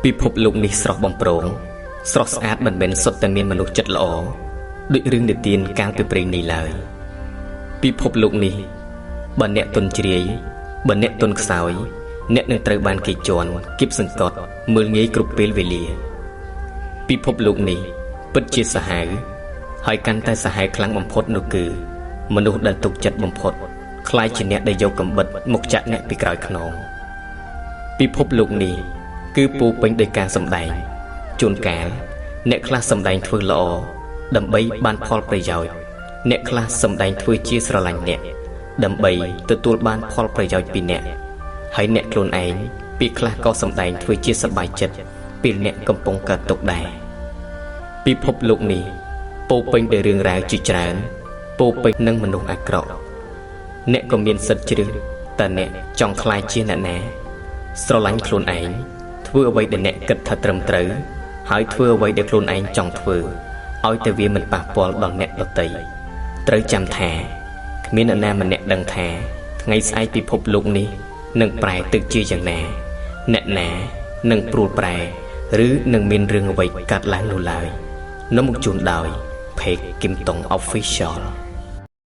ពិភពលោកនេះស្រស់បំព្រងស្រស់ស្អាតមិនមែនសុទ្ធតែមានមនុស្សចិត្តល្អដូចរឿងនិទានកាលពីព្រេងនេះឡើយពិភពលោកនេះបើអ្នកទុនជ្រាយបើអ្នកទុនខ្សោយអ្នកនឹងត្រូវបានគេជន់គៀបសង្កត់មើលងាយគ្រប់ពេលវេលាពិភពលោកនេះពិតជាសាហាវហើយកាន់តែសាហាវខ្លាំងបំផុតនោះគឺមនុស្សដែលទុកចិត្តបំផុតខ្លាចជាអ្នកដែលយកកំបិតមកចាក់អ្នកពីក្រោយខ្នងពិភពលោកនេះគឺពោពេញដោយការសម្ដែងជួនកាលអ្នកខ្លះសម្ដែងធ្វើល្អដើម្បីបានផលប្រយោជន៍អ្នកខ្លះសម្ដែងធ្វើជាស្រឡាញ់អ្នកដើម្បីទទួលបានផលប្រយោជន៍ពីអ្នកហើយអ្នកខ្លួនឯងពេលខ្លះក៏សម្ដែងធ្វើជាសប្បាយចិត្តពេលអ្នកកំពុងកើតទុក្ខដែរពិភពលោកនេះពោពេញដោយរឿងរ៉ាវជាច្រើនពោពេញនឹងមនុស្សអាក្រក់អ្នកក៏មានសិទ្ធិជ្រើសតើអ្នកចង់ខ្លាចជាអ្នកណាស្រឡាញ់ខ្លួនឯងធ្វើអ្វីដែលអ្នកគិតថាត្រឹមត្រូវហើយធ្វើអ្វីដែលខ្លួនឯងចង់ធ្វើឲ្យតែវាមិនប៉ះពាល់ដល់អ្នកដទៃត្រូវចាំថាគ្មានអ្នកណាម្នាក់ដឹងថាថ្ងៃស្អែកពិភពលោកនេះនឹងប្រែទៅជាយ៉ាងណាអ្នកណានឹងព្រួលប្រែឬនឹងមានរឿងអ្វីកើតឡើងនោះឡើយនាំមកជូនដោយ Page Kim Tong Official